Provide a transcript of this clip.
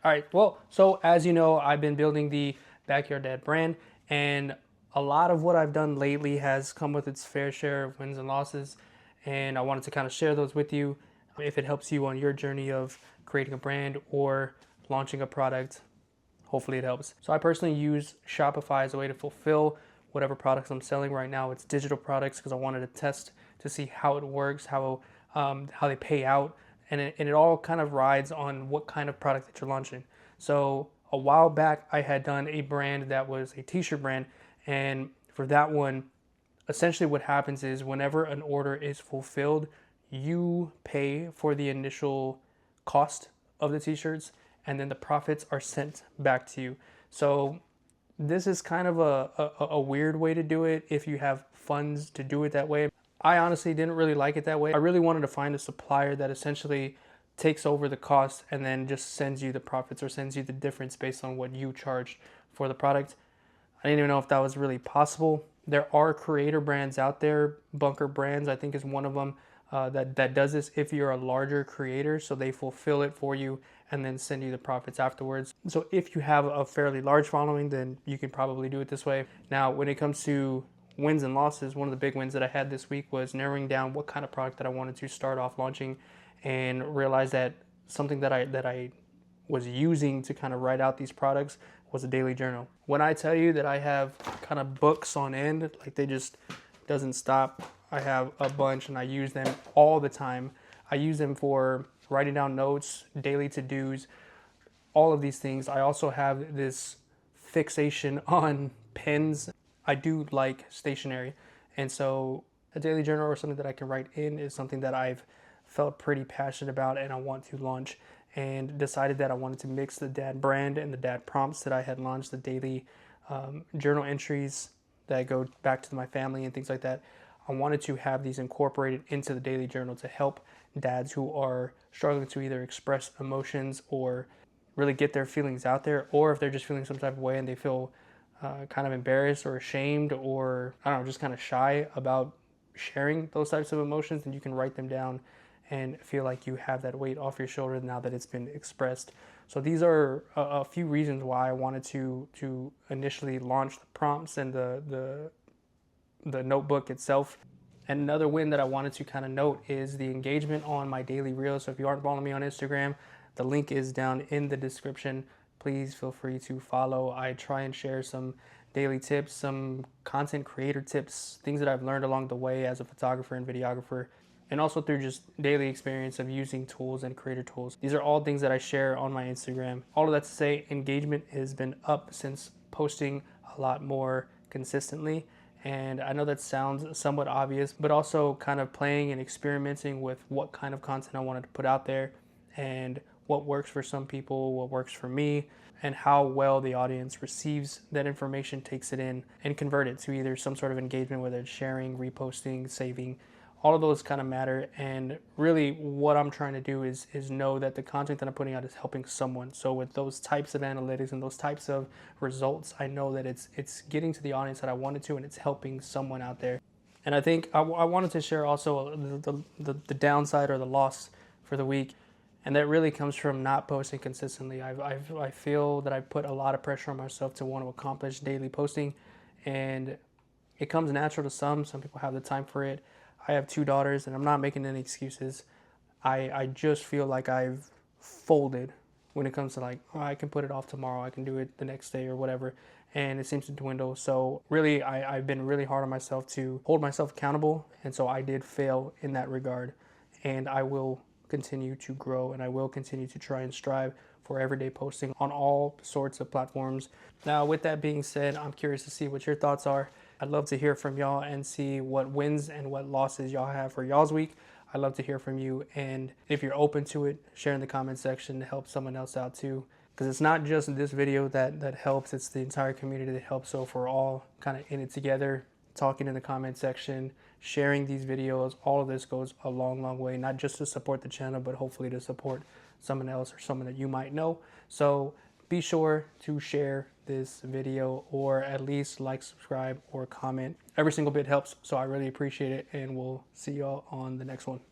All right, well, so as you know, I've been building the Backyard Dad brand, and a lot of what I've done lately has come with its fair share of wins and losses, and I wanted to kind of share those with you. If it helps you on your journey of creating a brand or launching a product, hopefully it helps. So I personally use Shopify as a way to fulfill whatever products I'm selling right now. It's digital products because I wanted to test to see how it works, how they pay out, and it all kind of rides on what kind of product that you're launching. So a while back, I had done a brand that was a t-shirt brand, and for that one, essentially what happens is whenever an order is fulfilled, you pay for the initial cost of the t-shirts, and then the profits are sent back to you. So this is kind of a weird way to do it if you have funds to do it that way. I honestly didn't really like it that way. I really wanted to find a supplier that essentially takes over the cost and then just sends you the profits or sends you the difference based on what you charged for the product. I didn't even know if that was really possible. There are creator brands out there. Bunker Brands, I think, is one of them that does this if you're a larger creator. So they fulfill it for you and then send you the profits afterwards. So if you have a fairly large following, then you can probably do it this way. Now, when it comes to wins and losses, one of the big wins that I had this week was narrowing down what kind of product that I wanted to start off launching, and realized that something that I was using to kind of write out these products was a daily journal. When I tell you that I have kind of books on end, like they just doesn't stop. I have a bunch and I use them all the time. I use them for writing down notes, daily to-dos, all of these things. I also have this fixation on pens. I do like stationery, and so a daily journal or something that I can write in is something that I've felt pretty passionate about and I want to launch, and decided that I wanted to mix the dad brand and the dad prompts that I had launched, the daily journal entries that go back to my family and things like that. I wanted to have these incorporated into the daily journal to help dads who are struggling to either express emotions or really get their feelings out there, or if they're just feeling some type of way and they feel kind of embarrassed or ashamed, or I don't know, just kind of shy about sharing those types of emotions, then you can write them down and feel like you have that weight off your shoulder now that it's been expressed. So these are a few reasons why I wanted to initially launch the prompts and the notebook itself. And another win that I wanted to kind of note is the engagement on my daily reels. So if you aren't following me on Instagram, the link is down in the description. Please feel free to follow. I try and share some daily tips, some content creator tips, things that I've learned along the way as a photographer and videographer, and also through just daily experience of using tools and creator tools. These are all things that I share on my Instagram. All of that to say, engagement has been up since posting a lot more consistently. And I know that sounds somewhat obvious, but also kind of playing and experimenting with what kind of content I wanted to put out there and what works for some people, what works for me, and how well the audience receives that information, takes it in, and convert it to either some sort of engagement, whether it's sharing, reposting, saving. All of those kind of matter, and really what I'm trying to do is know that the content that I'm putting out is helping someone. So with those types of analytics and those types of results, I know that it's getting to the audience that I wanted to, and it's helping someone out there. And I think I wanted to share also the downside or the loss for the week, and that really comes from not posting consistently. I feel that I put a lot of pressure on myself to want to accomplish daily posting, and it comes natural to some. Some people have the time for it. I have 2 daughters, and I'm not making any excuses. I just feel like I've folded when it comes to like, oh, I can put it off tomorrow, I can do it the next day or whatever, and it seems to dwindle. So really, I've been really hard on myself to hold myself accountable, and so I did fail in that regard, and I will continue to grow, and I will continue to try and strive for everyday posting on all sorts of platforms. Now, with that being said, I'm curious to see what your thoughts are. I'd love to hear from y'all and see what wins and what losses y'all have for y'all's week. I'd love to hear from you, and if you're open to it, share in the comment section to help someone else out too. Because it's not just this video that helps, it's the entire community that helps. So if we're all kind of in it together, talking in the comment section, sharing these videos, all of this goes a long way, not just to support the channel, but hopefully to support someone else or someone that you might know. So be sure to share this video, or at least like, subscribe, or comment. Every single bit helps, so I really appreciate it, and we'll see y'all on the next one.